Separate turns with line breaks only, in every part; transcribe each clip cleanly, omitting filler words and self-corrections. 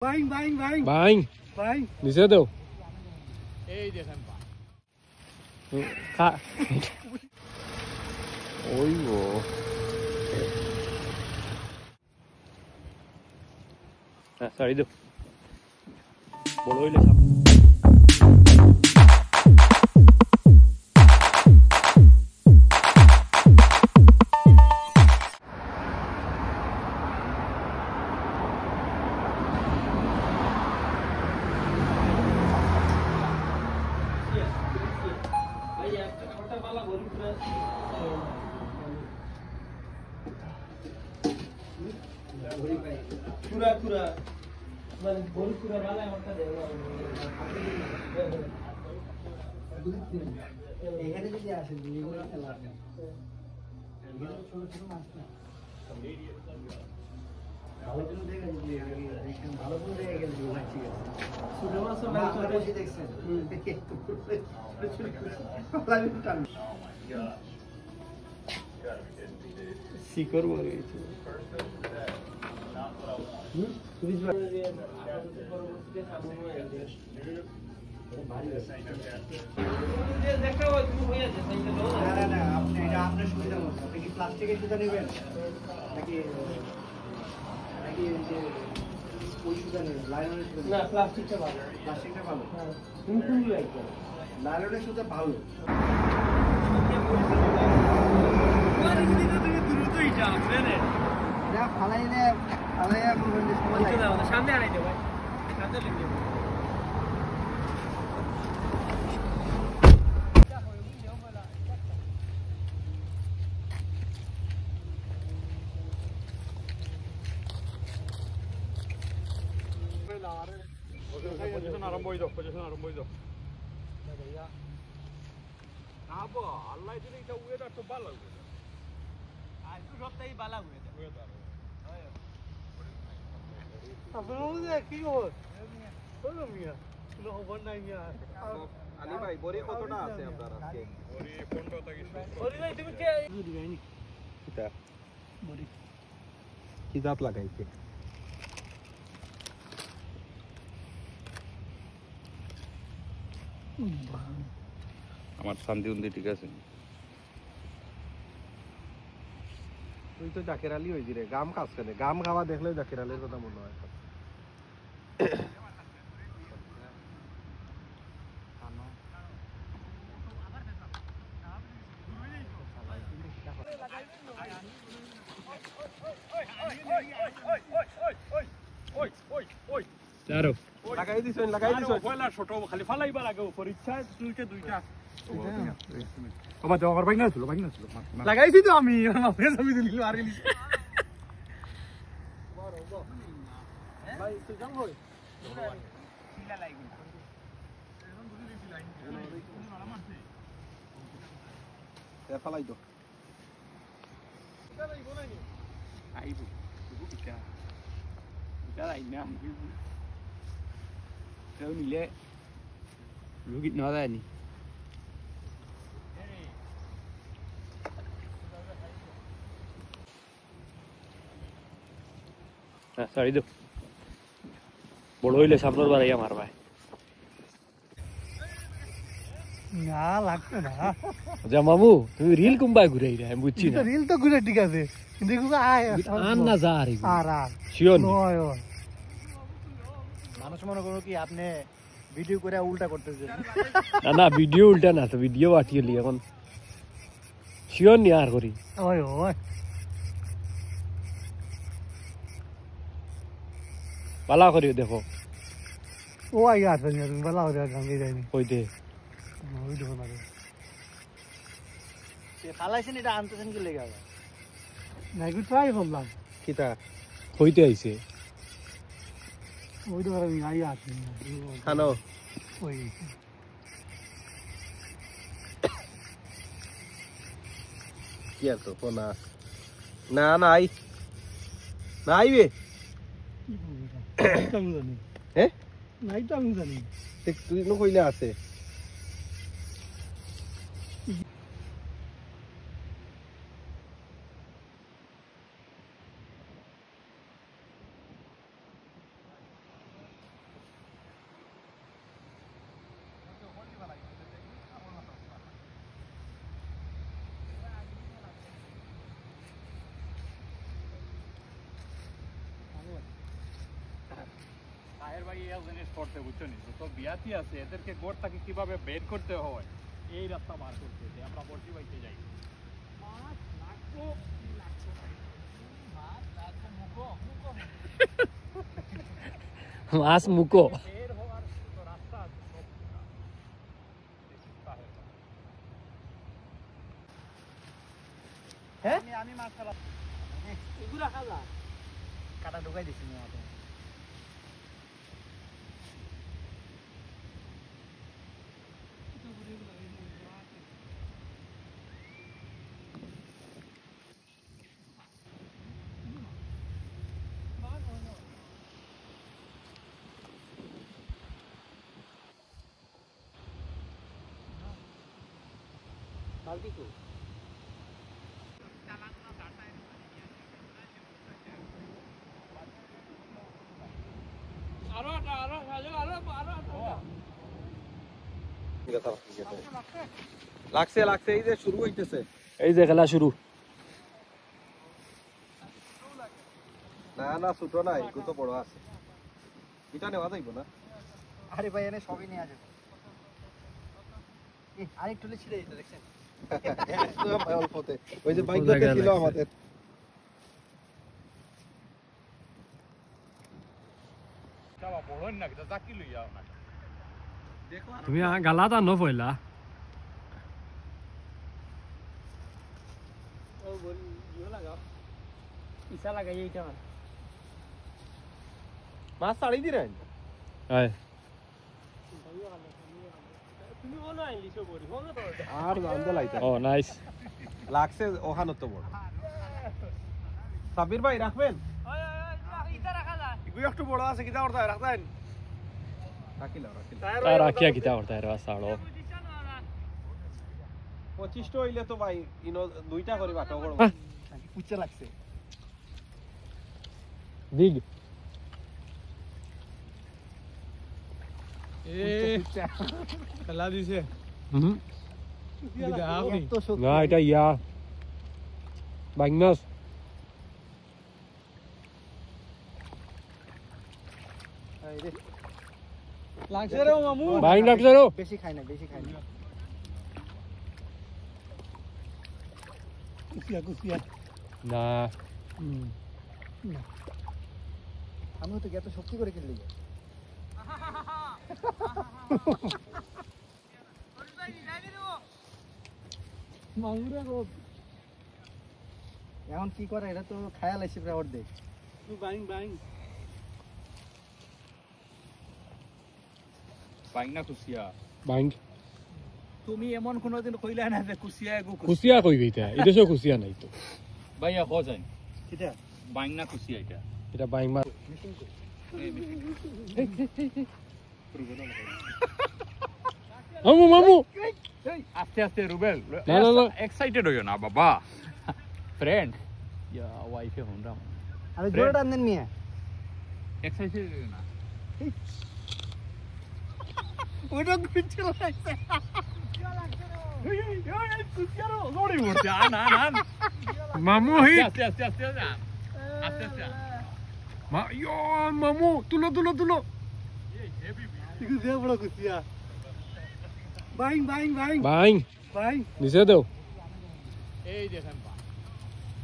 Buying buying buying
buying
buying
নিচে দেও
এই দেখেন
ওই গো হ্যাঁ সারি দেও বড় হইলে সাপ
पूरा पूरा মানে বড় পুরা वाला আমারটা দেও এখানে যদি আসেন এগুলো খেলা আছে এগুলো ছোট ছোট মাছ না ভালো করে দেখা যদি দেখেন ভালো করে দেখা গেল ঠিক আছে ছোট মাছ না ছোট বেশি দেখছেন লাগি টান শিকর মরে গেছে প্লাস্টিকের সুতা নেবেন নাকি নাকি ওই সুতা নেবেন লাইলনের সুতা না প্লাস্টিকটা ভালো প্লাস্টিকটা ভালো কোনগুলো একদম লাইলনের সুতা ভালো সামনে আনাই দে ভাই সামনে লিখে
পজিশন আরম্ভ হই দাও আবা আল্লাহ দিলে এটা ওয়েদার তো ভালো লাগবে
আজ তো সপ্তাহে ভালো ওয়েদার আপনারা কি খবর বলো মিয়া কোনো খবর নাই মিয়া
আলী ভাই বড়ি কতটা আছে আপনার আজকে
ওরে 15 টাকা
বড়ি ভাই তুমি কে দিবাইনি
কিটা
বড়ি
কি জাত লাগাইছে
আমার শান্তি উন্দি ঠিক আছে
তুই তো জাকের আলী হইছি রে গাম কাজ করে গাম খাওয়া দেখলে জাকের আলীর কথা মনে হয়
চারো
লাগাই দিছ
পয়লা ছোট খালি ফালাইবা লাগে পরীক্ষা দুইটা বাবা যাও আর বাইনা ছিল
লাগাইছি তো আমি মাফে ছবি দিলি আর গেলি ভাই তো যাও হই শিলা লাগি এখন বুঝি দিছি লাইন ভালো মারছে
এ ফালাই দাও
তাই বনাইনি
আইবো বুকিকা এটা আইনা কেউ নিলে রুগী না যায়নি সরি দো বড় হইলে সামনের বাড়াইয়া মারবাই
না লাগবে না
যা মামু তুমি রিল কুম্বাই ঘুরাই রে আমি বুঝছি না
রিল তো ঘুরে ঠিক আছে কিন্তু এগুলো আয়
আন না যা রে
আর
শিওর
নয় মানুষ মনে করো কি আপনি ভিডিও করে উল্টা করতেছেন
না ভিডিও উল্টা না তো ভিডিও আটিয়ে এখন শিওর নি আর করি
ওই ওই
পালা করিও দেখো
ও আই আছে নি তুমি বলা হরে গাঙ্গে যায়নি
কই দে
ওই দেখো না সে খালাইছেন এটা আনতেছেন কি লেগে আবার না একটু ট্রাই করলাম
কিটা
কইতে আইছে
ওই দেখো আমি আই আছে
খানো
ওই
কি আর তো না না নাই নাইবে
আমি জানি
হ্যাঁ
নাই তো আমি জানি
তুই নো কইলে আছে
ভাইয়ের ভাই এই জিনিস করতে বুঝছো নি তো বিয়াতি আছে এদেরকে গোড় থেকে কিভাবে বের করতে হয় এই রাস্তা বার করতে যে আমরা বর্ষি বাইতে যাই মাছ লাগবো কি লাগছে মাছ লাগবো মুখো
মাছ মুকো
বের হওয়ার তো রাস্তা আছে সব
হ্যাঁ আমি মাছ খালাম এগুলা খালা কাটা ঢুকাই দিছি না আপনি বালতি কো
লাগছে লাগছে এই যে শুরু হইতেছে
এই যে খেলা শুরু
না না ছোট নাই একটু তো বড় আছে এটা নেওয়া যাইব না
আরে ভাই এনে সবই নিয়ে যাবে আরেকটু ছিড়ে দিতে দেখছেন
একদম অল্পতে ওই যে বাইকতে ছিল আমাদের
যাওয়া বড় না কিটা জাকি লইয়া না দেখো
তুমি গালাত আনো পয়লা
ও বল ইও লাগাও ইসা লাগাই এইটা
মাছ ছাড়ি দিলেন
আয়
তুমি বলো আইলিছো বড়ি বলো তো
আর জানতে লাইতা
ও নাইস
লাগছে ওখানে তো বড় সাবির ভাই রাখবেন
ওই ইটা রাখা যায়
এগুলো একটু বড় আছে কিটা করতে রাখতেন রাখিলাম
তাই রাখিয়া কিতা করতে রে সাড়ো
25 টা হইলে তো ভাই ইনো দুইটা করে বাটো করব
উচ্চা লাগছে
বিগ
খেলা দিছে
হুম
এত শক্তি
না এটা ইয়া বাগনাস
লাগছে রে মামু
বাইং লাগছে রো
বেশি খাই না কুসিয়া
না
আমি তো এত শক্তি করে কিনলি এখন কি করে এটা তো খায়াল আছে প্রায় অর্ধেক
বাইং না কুসিয়া
বাইং
তুমি এমন কোনোদিন কইলা না যে কুসিয়া এগো
খুশিয়া কই গইতা এটা সব খুশিয়া নাই তো
ভাইয়া হো যায়
কিটা
বাইং না কুসিয়া এটা
এটা বাইং মার মামু মামু
আস্তে আস্তে রুবেল
না, না, না।
এক্সাইটেড হইও না বাবা ফ্রেন্ড ইয়া ওয়াইফে হন্ডা
আরে জোরে টান দেন মিয়া
এক্সাইটেড হইও না
ওটা গুচ্ছ লাগছে
মামু হি
আস্তে আস্তে আস্তে আস্তে আস্তে
মা ইয়ো মামু তুলো
কুসিয়া বড় কুসিয়া বাইং
বাইং নিচে দাও
এই দেখেন পা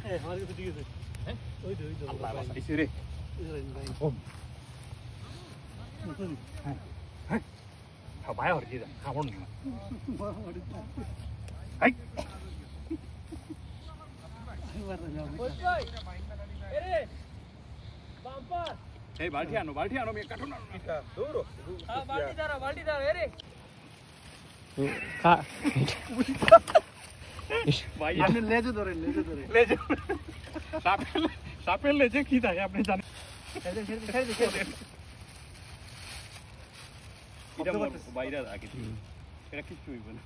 এই আমার কাছে ঠিক আছে হ্যাঁ ওই দই
আল্লাহ বাঁচাইছে রে ভাই আর কি খাবো না এই বালতি আনো আমি কাটুন না
দৌড়ো
বালতি দাও এরে
খা
ভাই
আপনি লেজে ধরে
লেজে সাপের লেজে কি থাকে আপনি জানেন এটা বাইরে আগে এটা কিছু হইব না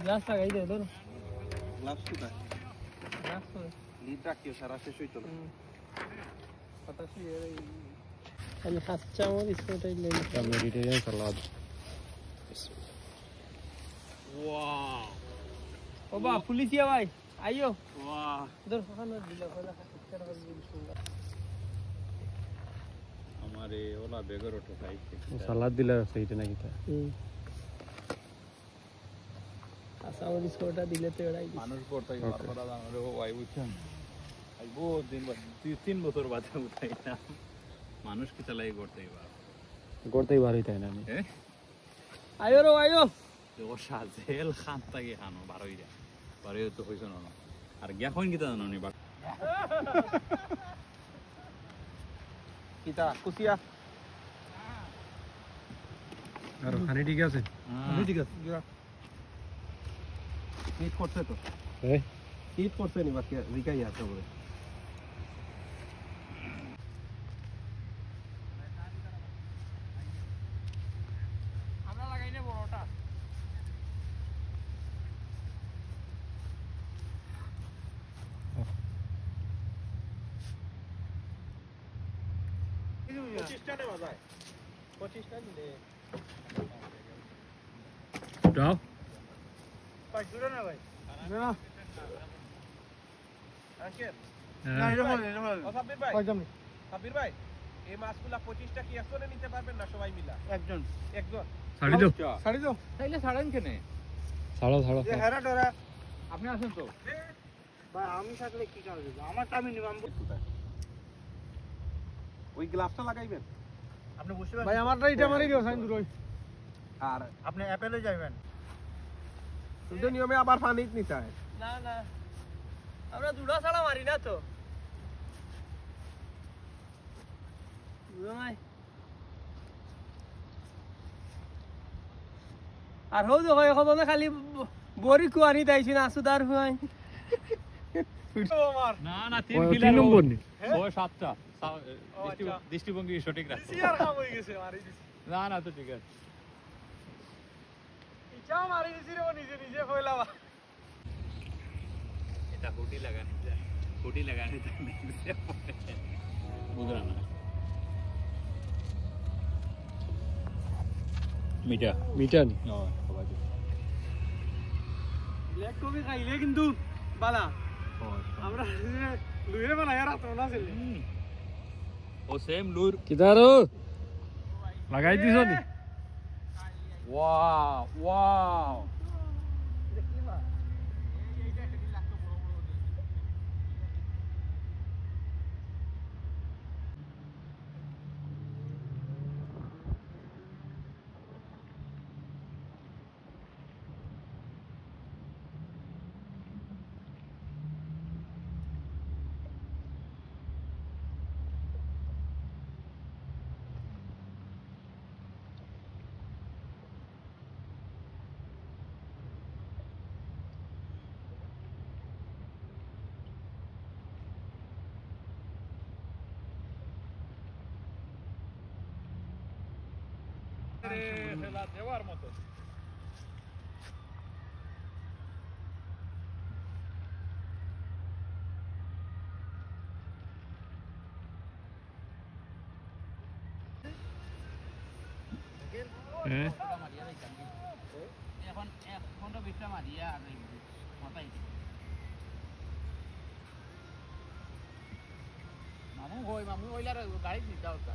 গ্লাস লাগাই দে ধরো
গ্লাভস কোথায়
গ্লাস তো
লিড রাখিও সারা শেষ হইতো না
পটাশি আমি হাসচা আমার ইসোটাই লেই
মেডিটেরিয়ান সালাদ
ওয়াও
ও বা পুলিশিয়া ভাই আইও
ওয়াও
ধর ওখানে দিলা কলা হাসচা করে সুন্দর
আরে ওলা বেগর ওঠো খাইছে
সালাদ দিলে সেইটা নাকি তা
আচ্ছা ওর স্কোরটা দিলে তো এরাই
মানুষ পড়তাই বারবার জানো ও আই বুঝছেন আই বহুত দিন বাদ 3 বছর বাদে উঠাই না মানুষ কি চালাই করতেই বা
করতেই ভালোই তাই না আমি
আয়ো রো আয়ো
ও সাজেল খান তাকে খানো বারোই যা বারোই তো হইছ না আর গিয়া কইন কিতা জানো নি বা
কিতা কুচিয়া
আর খানি ঠিক আছে
ঠিক আছে হিট করছে তো
এই
হিট করছে নি বাকি রিকাই আছে বলে
আমরা লাগাই নে বড়টা
যাও
ভাই দূরে না ভাই
না
আঙ্কেল
না
এটা বল
ও সাব্বির ভাই
কয়জন
সাব্বির ভাই এই মাছগুলা 25টা কি একজনে নিতে পারবেন না সবাই মিলা
একজন
একজন
ছাড়ি দাও
ছাড়ি দাও
তাইলে ছাড়েন কেনে
ছাড়ো ছাড়ো
যে হেরা ডরা
আপনি আছেন তো
ভাই আমি থাকলে কি কাজ হবে আমার টাইমে নিব আমি
ওই গ্লাভসটা লাগাইবেন
আপনি বুঝতে পারছেন
ভাই আমারটা এটা মারি দিও সাইন দূরই আর
আপনি অ্যাপেলে যাবেন
কিন্তু নিয়মে আবার পানি নিতে হয়
না না আমরা দুড়া ছাড়া মারি না তো আর হো দেখো এখন খালি বড়ি কুয়ানি তাইছি না সুদার হুয়াই
না না
তিন নম্বর নি
ও সাতটা দৃষ্টিভঙ্গি সঠিক রাখো না না তো ঠিক আছে এটা হুডি লাগানো যায় হুডি লাগানো বুঝলাম না মিটা
মিটা নি
ব্ল্যাক কফি খাইলে কিন্তু বালা আমরা লুইরে বানাই আর আতো না ছিল
ও সেম লুর
কিদারো লাগাই দিছো নি
ওয়াও ওয়াও দেওয়ার মতো এখন এখন তো বিশটা মারিয়া আর মাথায় মামু ওইলার গাড়ি দিতে হতো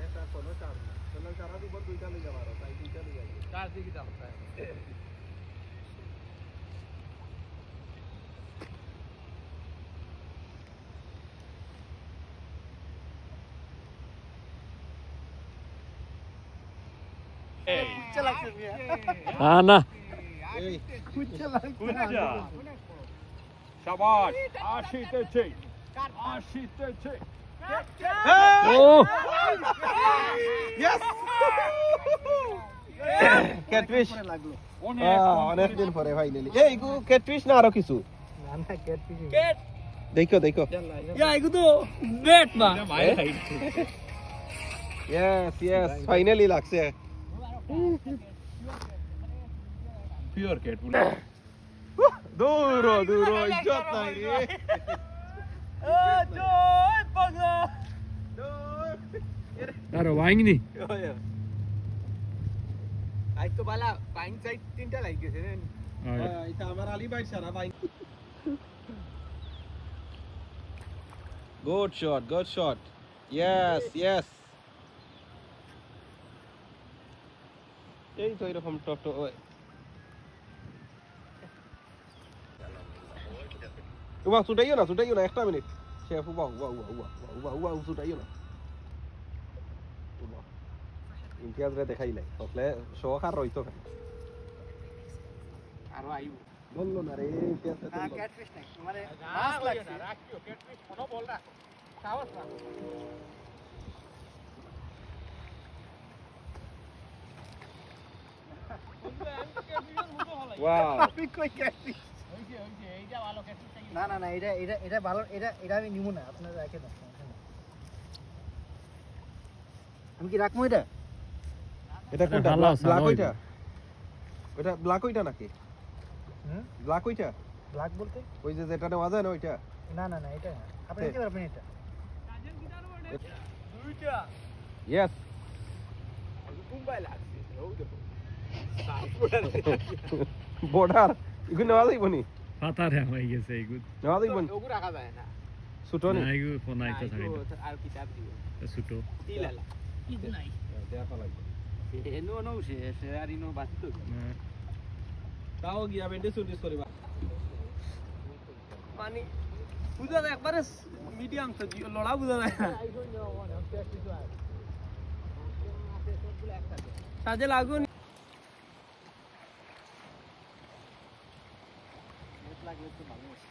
এটা কোনো চার না চলো চারা দিব দুইটা লই যাবার তাই দুইটা লই যাবে
চার দিকে দাও
না না
এই
শাবাশ আসিতেছে আসিতেছে
ও
ইয়েস ক্যাটফিশ
লাগলো
অনেক দিন পরে ফাইনালি এই গো ক্যাটফিশ না আরো কিছু
না না ক্যাটফিশ
দেখো দেখো
ইয়া এগু তো বেট বা
ইয়েস ইয়েস ফাইনালি লাগছে
পিওর ক্যাট
দূর দূর ইজ্জত নাই রে
ও জয় পাগলা
আরে ওয়াইংনি
আই তো বালা পাইন সাইড তিনটা লাগিয়েছে রে
এটা আমার আলী ভাই সারা ভাই গুড শট ইয়েস এই তো এরকম টপ উবা ছুটাইও না একটা মিনিট শেফ উবা ছুটাইও না ইমতিয়াজ রে দেখাই নাই তখন শখ আর রইতো কেন
আরো আইব
বললো না রে ইমতিয়াজ
না ক্যাটফিশ নাই মানে মাছ লাগছে
রাখিও ক্যাটফিশ মনে বল রাখ সাহস রাখ
ওয়াও
আমি কই ক্যাটফিশ
হইছে এইটা ভালো ক্যাটফিশ চাই
না এটা ভালো এটা আমি নিব না আপনারা রেখে দাও আমি কি রাখবো এটা
এটা কোনটা
ভালো আছে,
ব্ল্যাক
ভালো
ওইটা ওইটা ব্ল্যাক ওইটা নাকি ব্ল্যাক ওইটা
ব্ল্যাক বলতে
ওই যে যেটা নেওয়া যায় না ওইটা
না এটা না আপনি নিতে পারবেন এটা
দুইটা
ইয়েস
মুম্বাই লাগছে ও দেখো
বর্ডার এগুলো নেওয়া যাইব নি
পাতা রে হয়ে গেছে এইগুলো
নেওয়া যাইব নি
ওগু রাখা যায় না
ছুটো নি
না এইগুলো ফোনাইতে থাকে
আর কিতাব দিব
ছোটো
তিলালা ইদু নাই
দেখা লাগবে
এনো নো সে আর ইনো বাসতো
তাও গিয়া বেন্ডে সুটিস করিবা
মানে বুঝা যায় একবারে মিডিয়াম তো লড়া বুঝা যায় সাজে লাগুন
লাগলে তো ভালো আছে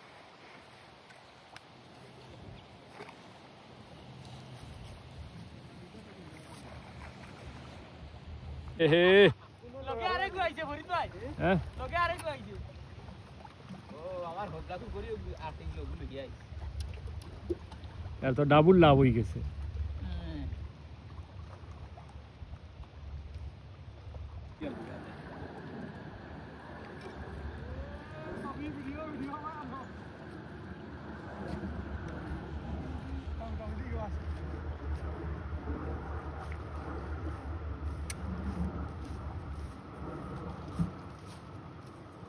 এহে
লগে আরেকু আইছে ফরিদ ভাই
হ্যাঁ
লগে আরেকু আইছে ও আমার হদ্দাকু করি আর্টিং লগু লগে আইছে
এর তো ডাবল লাভ হয়ে গেছে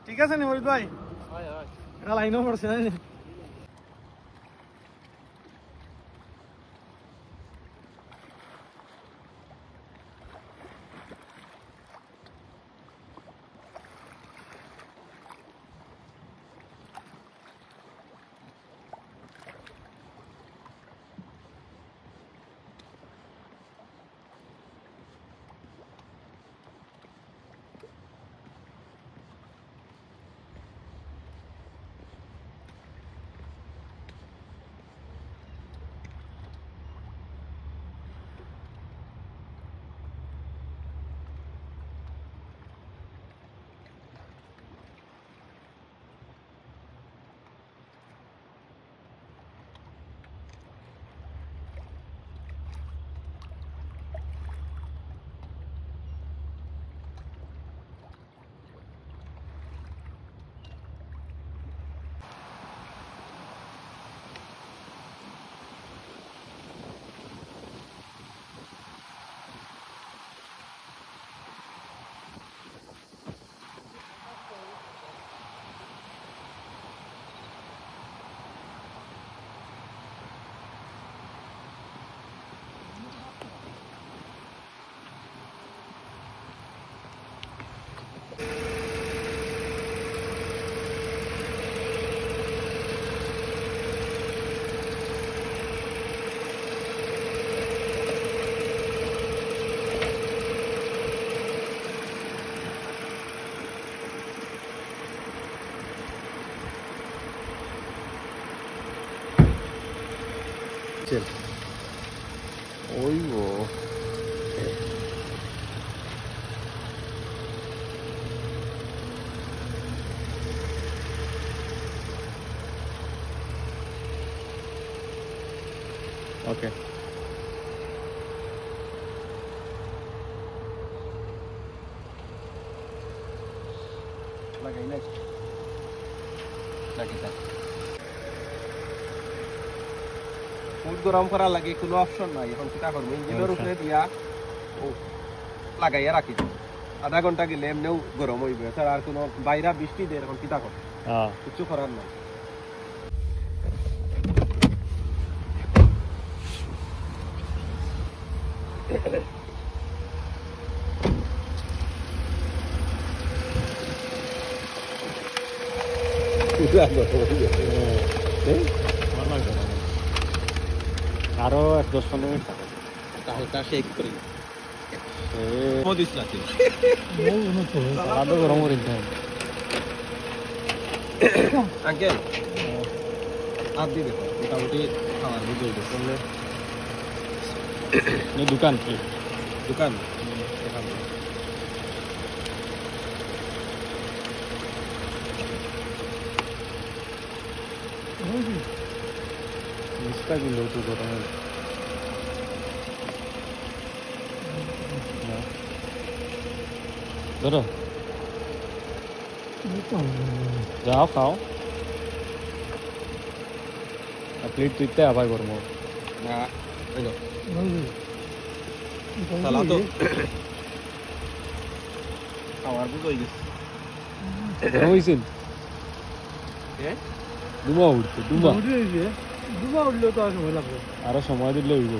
ঠিক আছে নি ফরিদ ভাই
হয় হয়
এটা লাইনও পড়ছে না
ওইগো
ওকে
লাগাই নাই লাগিতা ফুড গরম করার লাগে কোনো অপশন নাই এখন কিটা করবো ইঞ্জিনের উপরে দিয়া ও লাগাইয়া রাখি দিই আধা ঘন্টা গেলে এমনিও গরম হইবে স্যার আর কোনো বাইরা বৃষ্টি দিয়ে এখন কিটা করবো
হ্যাঁ
কিছু করার নাই
আরো 10-15 মিনিট
হালকা শেক করি
আরো গরম করে দিতে হবে
আঙ্কেল আর দিবে মোটামুটি খাবার বুঝে করলে
দোকান কি
দোকান
মিষ্টা কিলো তো গরম হবে ধরো যাও খাও প্লেট তুইতে আবার গরম হবে
না সালা তো খাবার বুঝে গেছে
গরম হয়েছে
হ্যাঁ
দুমা উঠছে দুমা
দুবা উঠলেও তো আর সময় লাগবে
আরো সময় দিলে হইব